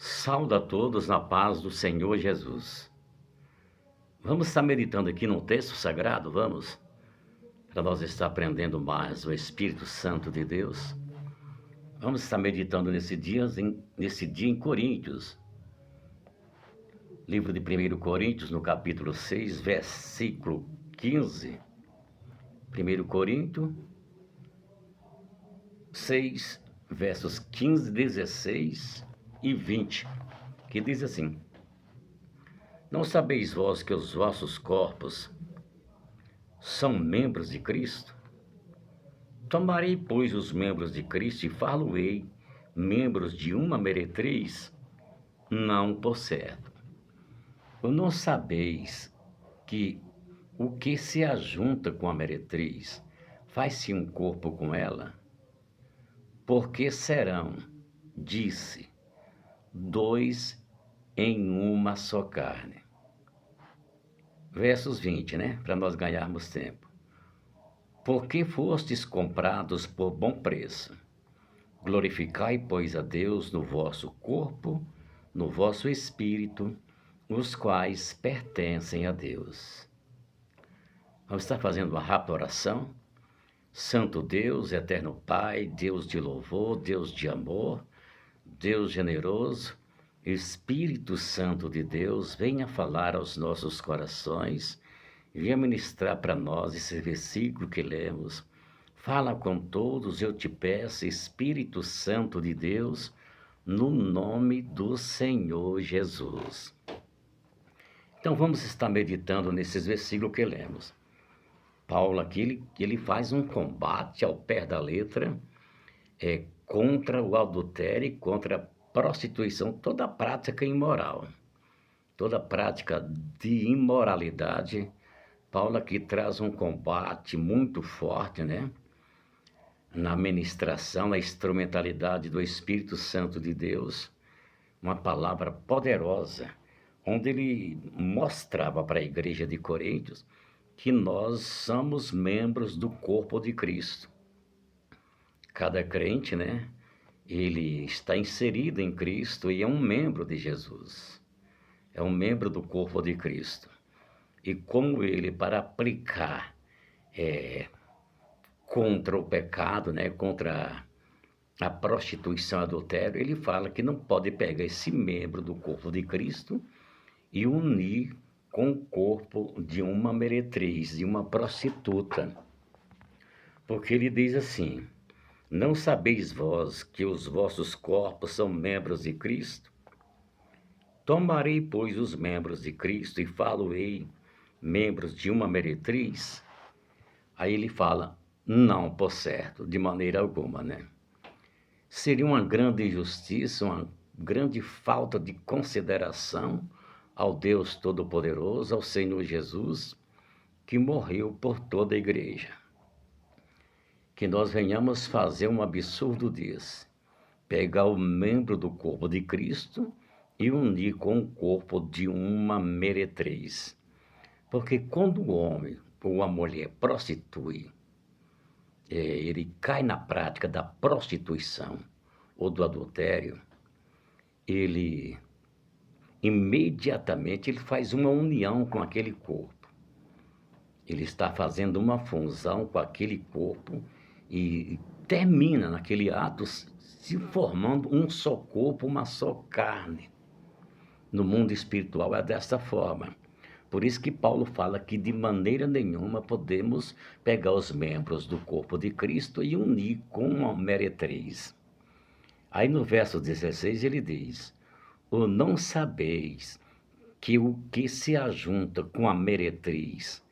Saúdo a todos na paz do Senhor Jesus. Vamos estar meditando aqui num texto sagrado, vamos? Para nós estar aprendendo mais o Espírito Santo de Deus. Vamos estar meditando nesse dia em Coríntios. Livro de 1 Coríntios, no capítulo 6, versículo 15. 1 Coríntios 6, versos 15, 16 e 20, que diz assim: Não sabeis vós que os vossos corpos são membros de Cristo? Tomarei, pois, os membros de Cristo e far-lo-ei membros de uma meretriz? Não por certo. Ou não sabeis que o que se ajunta com a meretriz faz-se um corpo com ela? Porque serão, disse, dois em uma só carne. Versos 20, né? Para nós ganharmos tempo. Porque fostes comprados por bom preço. Glorificai, pois, a Deus no vosso corpo, no vosso espírito, os quais pertencem a Deus. Vamos estar fazendo uma rápida oração. Santo Deus, eterno Pai, Deus de louvor, Deus de amor, Deus generoso, Espírito Santo de Deus, venha falar aos nossos corações, venha ministrar para nós esse versículo que lemos. Fala com todos, eu te peço, Espírito Santo de Deus, no nome do Senhor Jesus. Então vamos estar meditando nesses versículos que lemos. Paulo aqui, ele faz um combate ao pé da letra, contra o adultério e contra a prostituição, toda prática imoral, toda prática de imoralidade. Paulo aqui traz um combate muito forte, né? Na ministração, na instrumentalidade do Espírito Santo de Deus, uma palavra poderosa, onde ele mostrava para a igreja de Coríntios que nós somos membros do corpo de Cristo. Cada crente, né? Ele está inserido em Cristo e é um membro de Jesus. É um membro do corpo de Cristo. E como ele, para aplicar contra o pecado, né? Contra a prostituição e adultério, ele fala que não pode pegar esse membro do corpo de Cristo e unir com o corpo de uma meretriz, de uma prostituta. Porque ele diz assim: Não sabeis vós que os vossos corpos são membros de Cristo? Tomarei, pois, os membros de Cristo e falo-ei membros de uma meretriz? Aí ele fala, não, por certo, de maneira alguma, né? Seria uma grande injustiça, uma grande falta de consideração ao Deus Todo-Poderoso, ao Senhor Jesus, que morreu por toda a igreja. Que nós venhamos fazer um absurdo desse, pegar o membro do corpo de Cristo e unir com o corpo de uma meretriz. Porque quando o homem ou a mulher prostitui, ele cai na prática da prostituição ou do adultério, ele imediatamente ele faz uma união com aquele corpo. Ele está fazendo uma fusão com aquele corpo e termina naquele ato se formando um só corpo, uma só carne. No mundo espiritual é dessa forma. Por isso que Paulo fala que de maneira nenhuma podemos pegar os membros do corpo de Cristo e unir com uma meretriz. Aí no verso 16 ele diz, ou não sabeis que o que se ajunta com a meretriz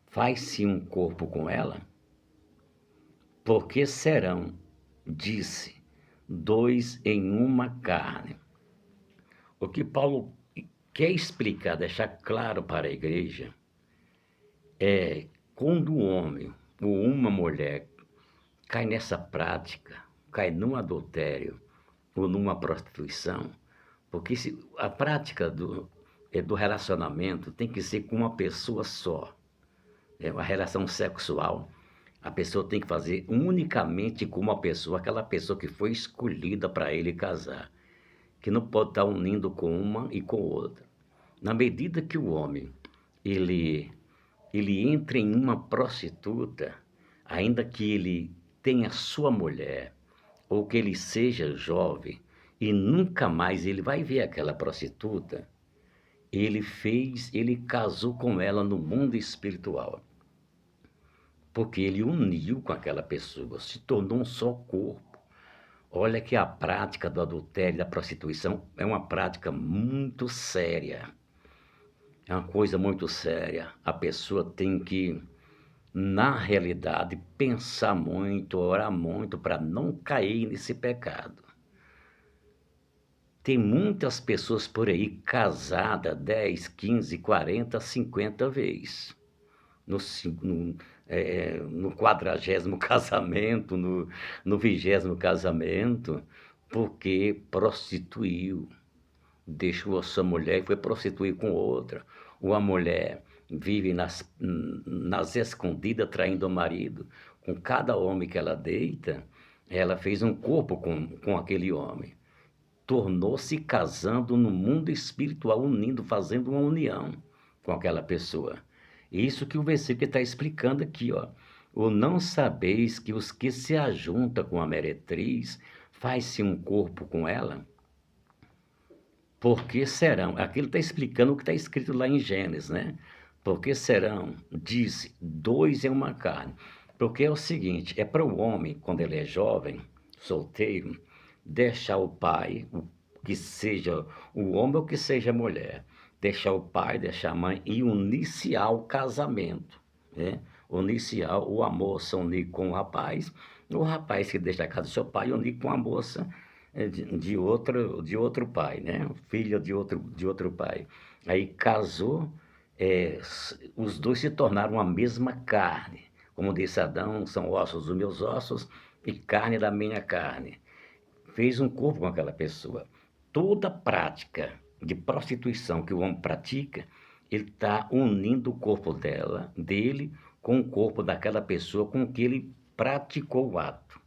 faz-se um corpo com ela? Porque serão, disse, dois em uma carne. O que Paulo quer explicar, deixar claro para a igreja, é quando um homem ou uma mulher cai nessa prática, cai num adultério ou numa prostituição, porque a prática do relacionamento tem que ser com uma pessoa só. Uma relação sexual, a pessoa tem que fazer unicamente com uma pessoa, aquela pessoa que foi escolhida para ele casar. que não pode estar unindo com uma e com outra. Na medida que o homem, ele, ele entra em uma prostituta, ainda que ele tenha sua mulher, ou que ele seja jovem, e nunca mais ele vai ver aquela prostituta, ele casou com ela no mundo espiritual, porque ele uniu com aquela pessoa, se tornou um só corpo. Olha que a prática do adultério e da prostituição é uma prática muito séria. É uma coisa muito séria. A pessoa tem que, na realidade, pensar muito, orar muito para não cair nesse pecado. Tem muitas pessoas por aí casadas 10, 15, 40, 50 vezes. No 40º casamento, no 20º casamento, porque prostituiu, deixou a sua mulher e foi prostituir com outra. Ou a mulher vive nas escondidas traindo o marido. Com cada homem que ela deita, ela fez um corpo com aquele homem. Tornou-se casando no mundo espiritual, unindo, fazendo uma união com aquela pessoa. Isso que o versículo está explicando aqui, ó. Ou não sabeis que os que se ajuntam com a meretriz faz-se um corpo com ela? Porque serão, aqui ele está explicando o que está escrito lá em Gênesis, né? Porque serão, diz, dois em uma carne. Porque é o seguinte, é para o homem, quando ele é jovem, solteiro, deixar o pai, que seja o homem ou que seja a mulher, deixar o pai, deixar a mãe e iniciar o casamento, né? Iniciar o a moça unir com o rapaz que deixa a casa do seu pai unir com a moça de outro pai, né? Filha de outro pai. Aí casou, os dois se tornaram a mesma carne. Como disse Adão, são ossos dos meus ossos e carne da minha carne. Fez um corpo com aquela pessoa. Toda prática de prostituição que o homem pratica, ele está unindo o corpo dele, com o corpo daquela pessoa com que ele praticou o ato.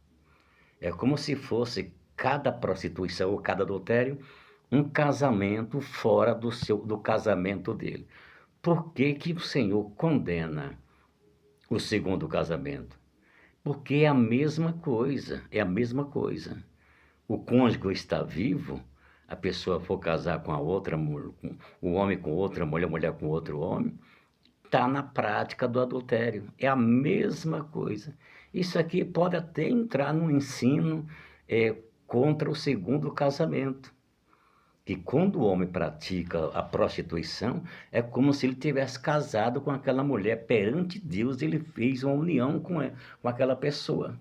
É como se fosse cada prostituição ou cada adultério um casamento fora do casamento dele. Por que que o Senhor condena o segundo casamento? Porque é a mesma coisa, é a mesma coisa. O cônjuge está vivo, a pessoa for casar com a outra mulher, o homem com outra mulher, a mulher com outro homem, está na prática do adultério. É a mesma coisa. Isso aqui pode até entrar no ensino contra o segundo casamento. Que quando o homem pratica a prostituição, é como se ele tivesse casado com aquela mulher. Perante Deus, ele fez uma união com aquela pessoa.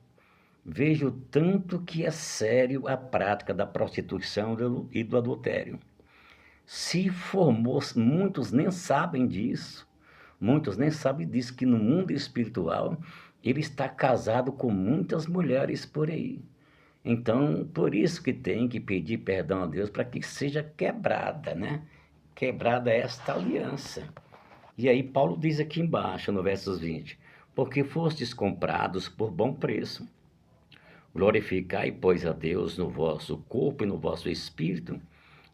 Veja o tanto que é sério a prática da prostituição e do adultério. Se formou, muitos nem sabem disso. Muitos nem sabem disso, que no mundo espiritual ele está casado com muitas mulheres por aí. Então, por isso que tem que pedir perdão a Deus para que seja quebrada, né? Quebrada esta aliança. E aí Paulo diz aqui embaixo, no versos 20, porque fostes comprados por bom preço. Glorificai, pois, a Deus no vosso corpo e no vosso espírito,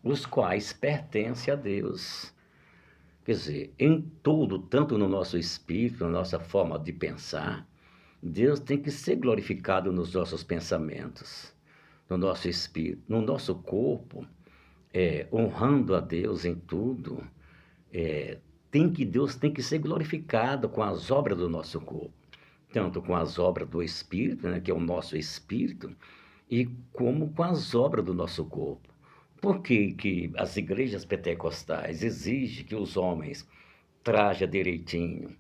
os quais pertencem a Deus. Quer dizer, em tudo, tanto no nosso espírito, na nossa forma de pensar, Deus tem que ser glorificado nos nossos pensamentos, no nosso espírito, no nosso corpo, honrando a Deus em tudo. Deus tem que ser glorificado com as obras do nosso corpo, tanto com as obras do espírito, né, que é o nosso espírito, e como com as obras do nosso corpo. Por que as igrejas pentecostais exigem que os homens trajam direitinho,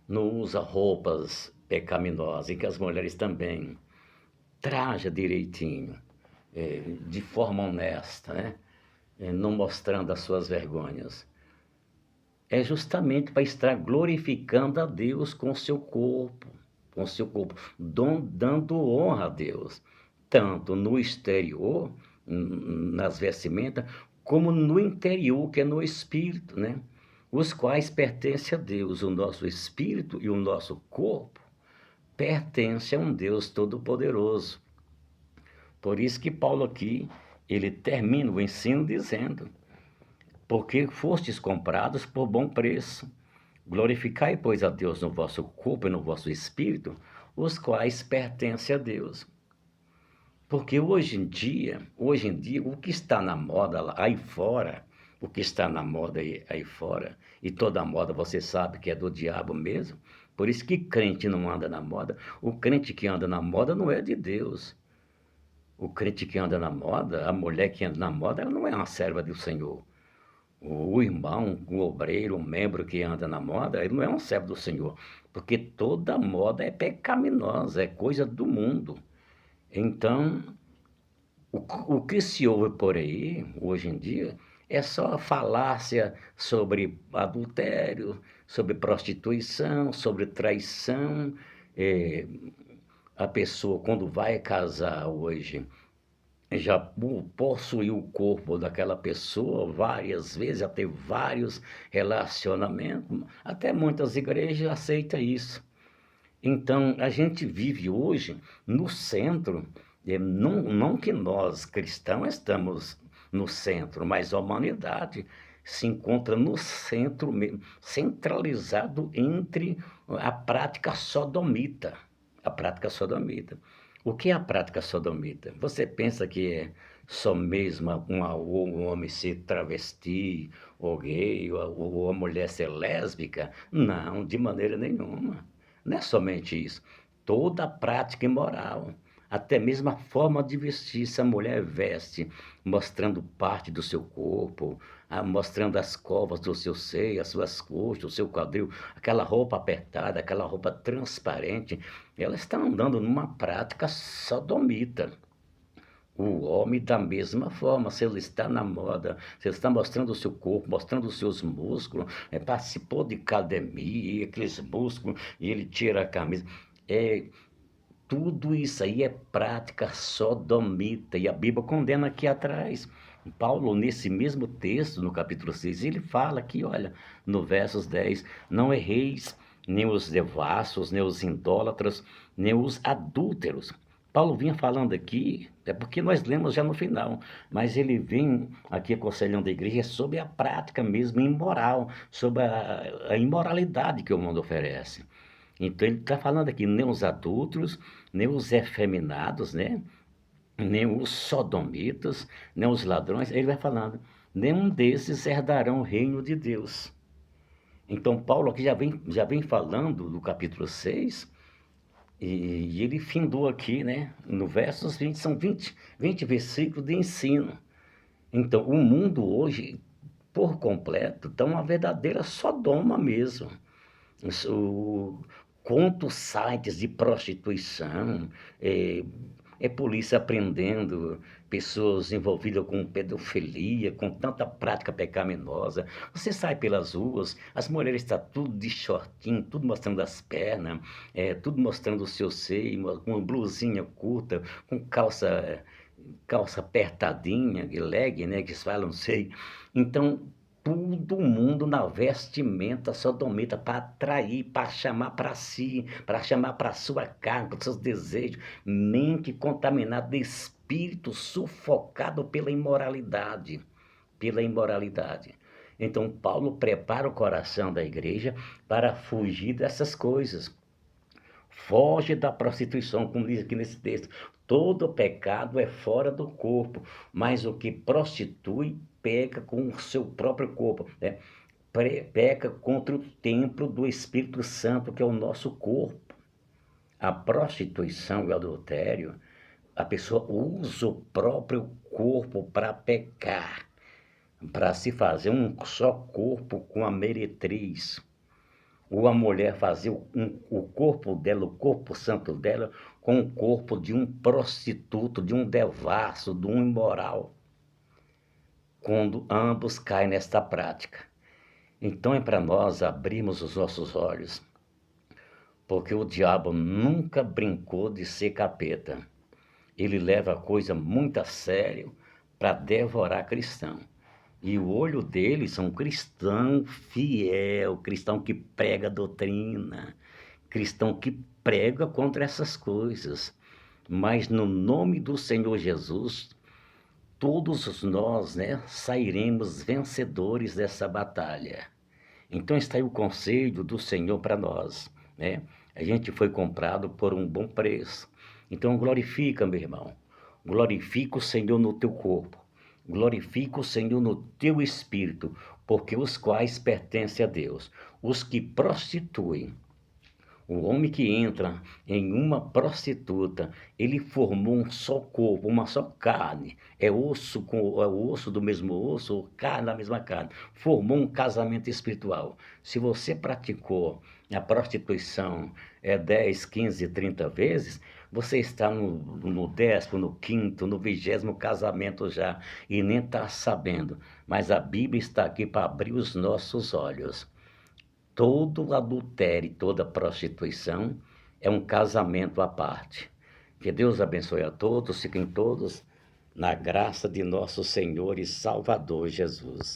não usam roupas pecaminosas, e que as mulheres também trajam direitinho, de forma honesta, né? Não mostrando as suas vergonhas? É justamente para estar glorificando a Deus com o seu corpo, dando honra a Deus, tanto no exterior, nas vestimentas, como no interior, que é no espírito, né? Os quais pertencem a Deus. O nosso espírito e o nosso corpo pertencem a um Deus Todo-Poderoso. Por isso que Paulo aqui, ele termina o ensino dizendo: porque fostes comprados por bom preço. Glorificai, pois, a Deus no vosso corpo e no vosso espírito, os quais pertencem a Deus. Porque hoje em dia, o que está na moda aí fora, o que está na moda aí fora, e toda moda você sabe que é do diabo mesmo, por isso que crente não anda na moda. O crente que anda na moda não é de Deus. O crente que anda na moda, a mulher que anda na moda, ela não é uma serva do Senhor. O irmão, o obreiro, o membro que anda na moda, ele não é um servo do Senhor. Porque toda moda é pecaminosa, é coisa do mundo. Então, o que se ouve por aí, hoje em dia, é só falácia sobre adultério, sobre prostituição, sobre traição. Eh, a pessoa, quando vai casar hoje, já possuiu o corpo daquela pessoa várias vezes, já teve vários relacionamentos. Até muitas igrejas aceitam isso. Então, a gente vive hoje no centro, não que nós cristãos estamos no centro, mas a humanidade se encontra no centro mesmo, centralizado entre a prática sodomita. A prática sodomita. O que é a prática sodomita? Você pensa que é só mesmo um homem ser travesti, ou gay, ou a mulher ser lésbica? Não, de maneira nenhuma. Não é somente isso. Toda prática imoral, até mesmo a forma de vestir, se a mulher veste mostrando parte do seu corpo, mostrando as covas do seu seio, as suas coxas, o seu quadril, aquela roupa apertada, aquela roupa transparente, ela está andando numa prática sodomita. O homem, da mesma forma, se ele está na moda, se ele está mostrando o seu corpo, mostrando os seus músculos, participou de academia, aqueles músculos, e ele tira a camisa. É, tudo isso aí é prática sodomita, e a Bíblia condena aqui atrás. Paulo, nesse mesmo texto, no capítulo 6, ele fala aqui, olha, no versos 10, não erreis nem os devassos, nem os idólatras, nem os adúlteros. Paulo vinha falando aqui, é porque nós lemos já no final, mas ele vem aqui aconselhando a igreja sobre a prática mesmo imoral, sobre a imoralidade que o mundo oferece. Então ele está falando aqui, nem os adultos, nem os efeminados, né? Nem os sodomitas, nem os ladrões, ele vai falando, nenhum desses herdarão o reino de Deus. Então Paulo aqui já vem falando do capítulo 6, e ele findou aqui, né? No versos 20, são 20 versículos de ensino. Então o mundo hoje, por completo, está uma verdadeira Sodoma mesmo. O, quantos sites de prostituição, polícia prendendo pessoas envolvidas com pedofilia, com tanta prática pecaminosa. Você sai pelas ruas, as mulheres estão tudo de shortinho, tudo mostrando as pernas, tudo mostrando o seu seio, com blusinha curta, com calça apertadinha, leg, né, que se fala, não sei. Então, todo mundo na vestimenta sodomita para atrair, para chamar para si, para chamar para sua carne, para os seus desejos, mente contaminada de espírito sufocado pela imoralidade, pela imoralidade. Então Paulo prepara o coração da igreja para fugir dessas coisas. Foge da prostituição, como diz aqui nesse texto. Todo pecado é fora do corpo, mas o que prostitui peca com o seu próprio corpo, né? Peca contra o templo do Espírito Santo, que é o nosso corpo. A prostituição e o adultério, a pessoa usa o próprio corpo para pecar, para se fazer um só corpo com a meretriz. Ou a mulher fazer o corpo dela, o corpo santo dela, com o corpo de um prostituto, de um devasso, de um imoral, quando ambos caem nesta prática. Então é para nós abrirmos os nossos olhos, porque o diabo nunca brincou de ser capeta. Ele leva a coisa muito a sério para devorar cristão. E o olho deles são cristão fiel, cristão que prega a doutrina, cristão que prega contra essas coisas. Mas no nome do Senhor Jesus, todos nós, sairemos vencedores dessa batalha. Então está aí o conselho do Senhor para nós, né? A gente foi comprado por um bom preço. Então glorifica, meu irmão. Glorifica o Senhor no teu corpo. Glorifica o Senhor no teu espírito, porque os quais pertencem a Deus. Os que prostituem, o homem que entra em uma prostituta, ele formou um só corpo, uma só carne. É o osso do mesmo osso, carne da mesma carne. Formou um casamento espiritual. Se você praticou a prostituição 10, 15, 30 vezes, você está no 10º, no 5º, no 20º casamento já e nem está sabendo. Mas a Bíblia está aqui para abrir os nossos olhos. Todo adultério, toda prostituição é um casamento à parte. Que Deus abençoe a todos, fiquem todos na graça de nosso Senhor e Salvador Jesus.